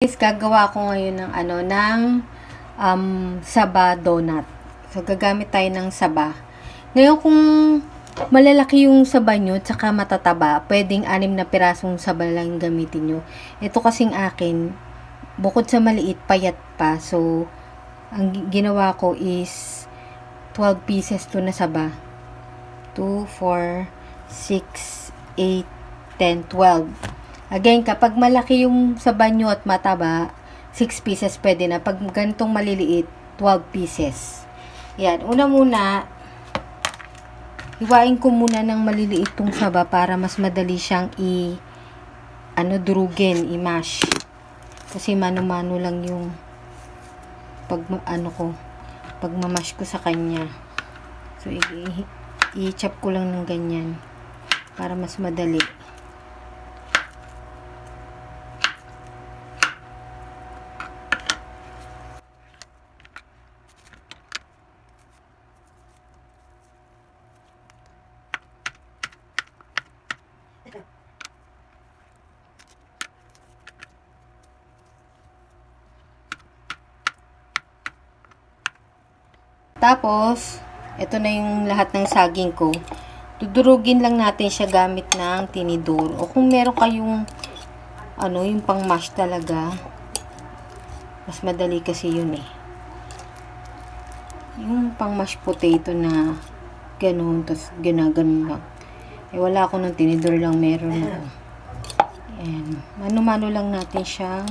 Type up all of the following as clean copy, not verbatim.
Guys, gagawa ko ngayon ng saba donut. So gagamit tayo ng saba. Ngayon kung malalaki yung saba nyo tsaka matataba, pwedeng 6 na pirasong saba lang gamitin nyo. Ito kasing akin, bukod sa maliit, payat pa. So ang ginawa ko is 12 pieces to na saba. 2, 4, 6, 8, 10, 12. Again, kapag malaki yung saba nyo at mataba, 6 pieces pwede na. Pag ganitong maliliit, 12 pieces. Yan. Una muna, hiwain ko muna ng maliliit tong saba para mas madali siyang durugin, i-mash. Kasi mano-mano lang yung pagmamash ko sa kanya. So, i-chop ko lang ng ganyan para mas madali. Tapos, ito na yung lahat ng saging ko. Dudurugin lang natin siya gamit ng tinidor. O kung meron kayong, yung pang mash talaga, mas madali kasi yun eh. Yung pang mash potato na ganun, tapos ginaganon lang. Eh, wala ako ng tinidor lang, meron ako. Ayan. Mano-mano lang natin siyang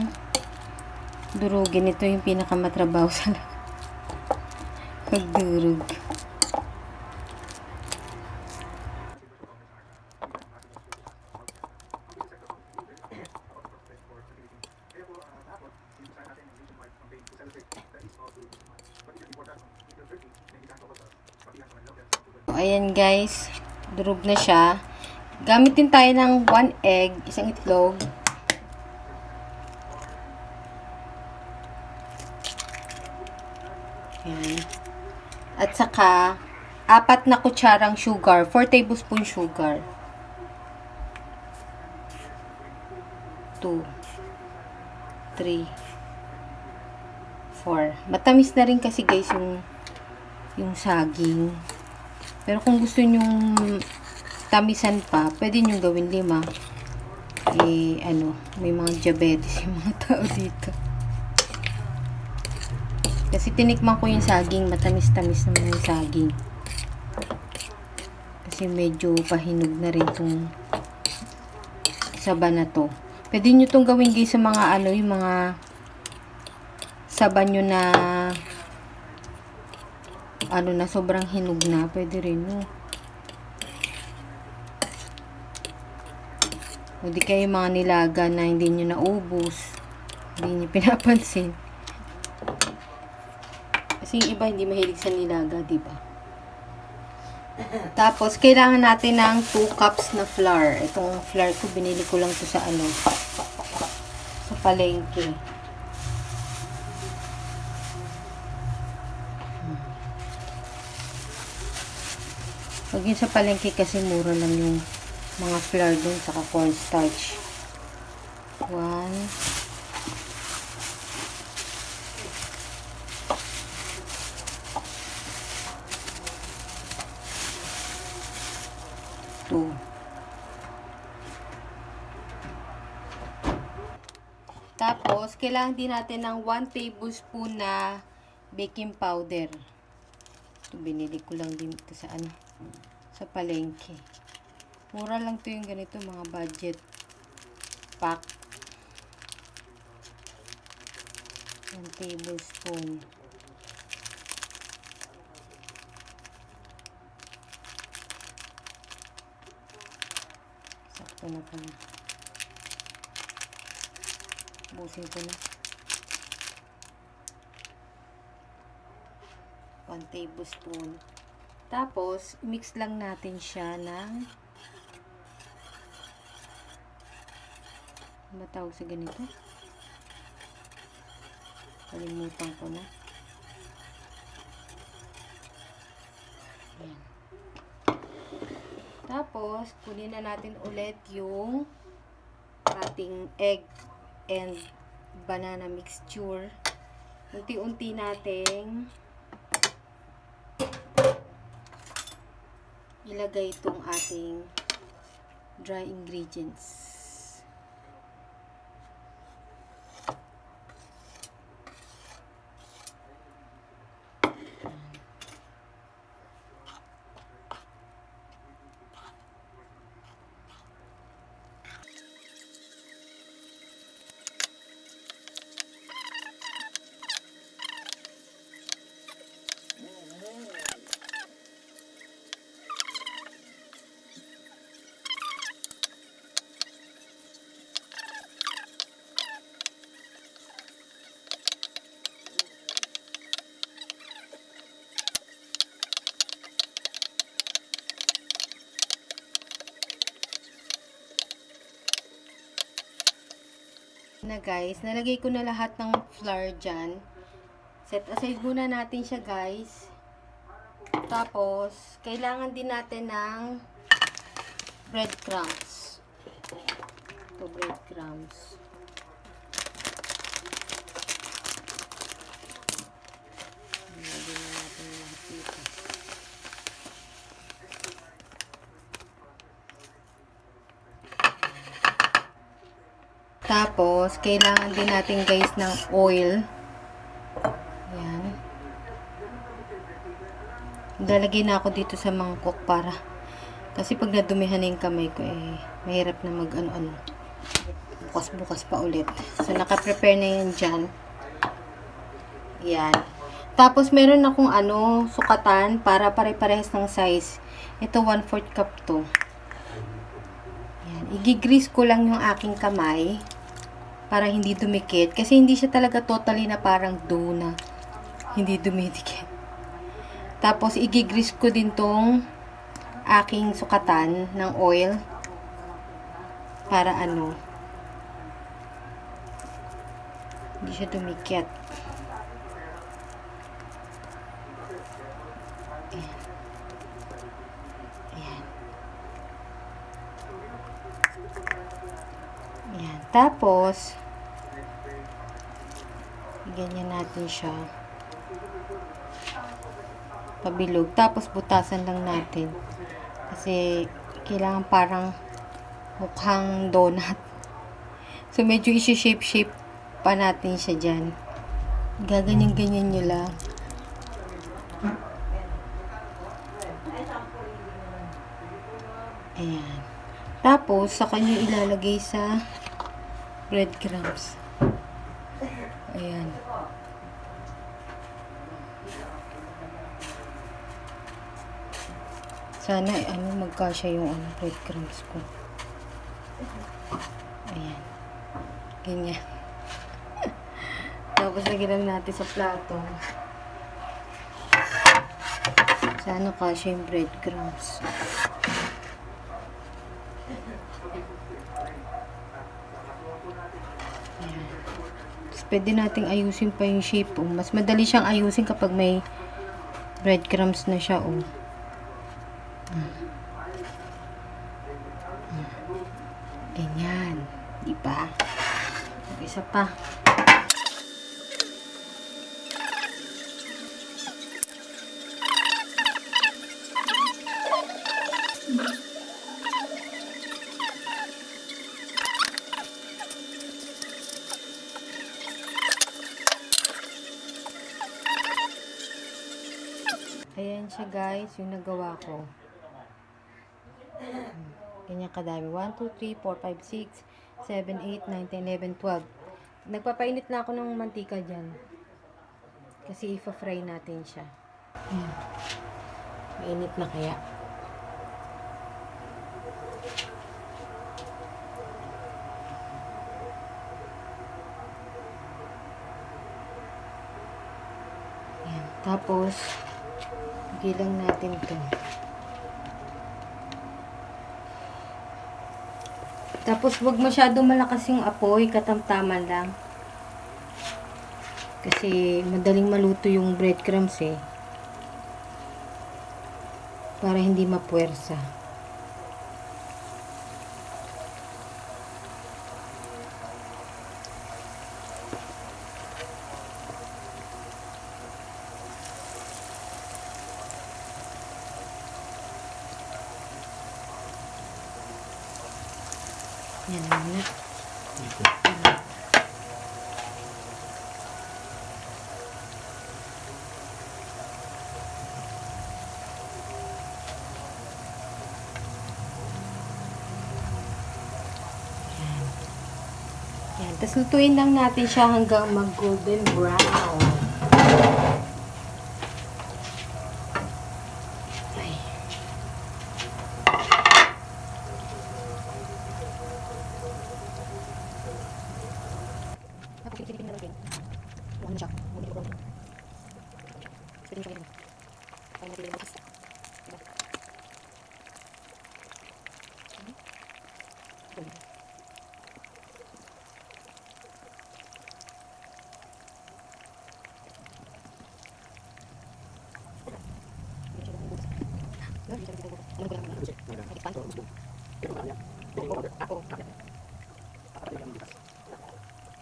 durugin. Ito yung pinakamatrabaho sa pagdurog. Ayan guys, durog na siya. Gamitin tayo ng 1 egg, isang itlog. Ayan. At saka 4 na kutsarang sugar, 4 tablespoon sugar. 2, 3, 4. Matamis na rin kasi guys yung saging. Pero kung gusto nyong tamisan pa, pwede nyong gawin 5. May mga diabetes yung mga tao dito. Kasi tinikman ko yung saging, matamis-tamis naman yung saging. Kasi medyo pahinog na rin tong saba na to. Pwede nyo tong gawin guys sa mga yung mga saba nyo na na sobrang hinog na. Pwede rin, no? O di kayo mga nilaga na hindi nyo naubos. Hindi nyo pinapansin. Kasi yung iba hindi mahilig sa nilaga, diba? Tapos, kailangan natin ng 2 cups na flour. Itong flour ko, binili ko lang to sa sa palengke. Pag yun sa palengke kasi mura lang yung mga flour dun, saka cornstarch. 1, 2. Tapos, kailangan din natin ng 1 tablespoon na baking powder. Ito, binili ko lang din ito sa sa palengke. Mura lang to yung ganito, mga budget pack. 1 tablespoon. Sakto na pala. Busin ko na. 1 tablespoon. Tapos, mix lang natin siya ng matawag sa ganito. Kalimutan ko na. Ayan. Tapos, kunin na natin ulit yung ating egg and banana mixture. Unti-unti nating ilagay itong ating dry ingredients. Na guys, nalagay ko na lahat ng flour dyan. Set aside muna natin siya guys. Tapos, kailangan din natin ng breadcrumbs. Ito, breadcrumbs. Nalagay na natin lahat dito. Tapos, kailangan din natin guys ng oil. Ayan. Dalagay na ako dito sa mangkok para kasi pag nadumihan na yung kamay ko mahirap na mag ano-ano. Bukas-bukas pa ulit. So, naka-prepare na yan dyan. Ayan. Tapos, meron akong sukatan para pare-parehas ng size. Ito, 1/4 cup to. Ayan. Igigrease ko lang yung aking kamay para hindi dumikit. Kasi hindi siya talaga totally na parang dough na hindi dumidikit. Tapos, igigrease ko din tong aking sukatan ng oil para hindi siya dumikit. Ayan. Ayan. Ayan. Tapos, ganyan natin siya. Pabilog. Tapos, butasan lang natin. Kasi, kailangan parang mukhang donut. So, medyo isi-shape-shape pa natin siya dyan. Gaganyan-ganyan nyo lang. Ayan. Tapos, saka nyo ilalagay sa breadcrumbs. Ayan. Sana magkasya yung breadcrumbs ko. Ayan. Ganyan. Tapos lagyan natin sa plato. Sana kasya yung breadcrumbs. Ayan. Tapos pwede nating ayusin pa yung shape. Mas madali siyang ayusin kapag may breadcrumbs na siya. Ganyan. Diba? Isa pa. Ayan siya guys, yung nagawa ko. Ganyan kadami. 1, 2, 3, 4, 5, 6, 7, 8, 9, 10, 11, 12. Nagpapainit na ako ng mantika dyan. Kasi ipa-fry natin siya. Mainit na kaya. Ayan. Tapos, gilang natin ito. Tapos, wag masyadong malakas yung apoy, katamtaman lang. Kasi, madaling maluto yung breadcrumbs para hindi mapuwersa. Yan muna. Yan. Tapos lutuin lang natin siya hanggang mag-golden brown. Ay.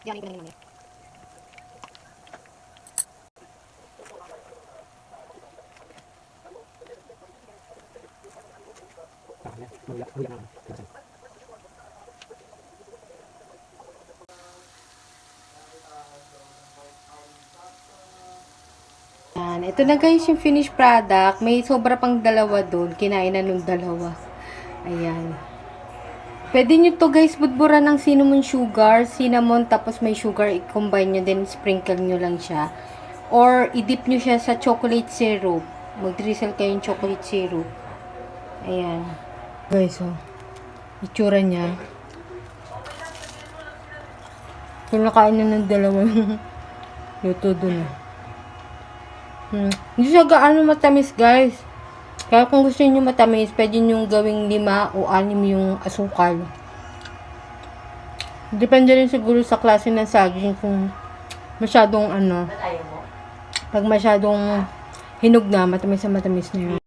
Yan, iba na naman. Yan, ito na guys yung finished product. May sobra pang dalawa doon. Kinain na nung dalawa. Ayan. Pwede nyo to guys budburan ng cinnamon, tapos may sugar, i-combine nyo, then sprinkle nyo lang siya. Or, i-dip nyo siya sa chocolate syrup. Mag-drizzle kayo yung chocolate syrup. Ayan. Guys, oh. Itsura niya. Kung nakain na ng dalawa yung luto dun. Hindi siya gaano matamis guys. Kaya kung gusto niyo matamis, pwede niyo gawing 5 o 6 yung asukal. Depende rin siguro sa klase ng saging kung masyadong pag masyadong hinog na, matamis na yun.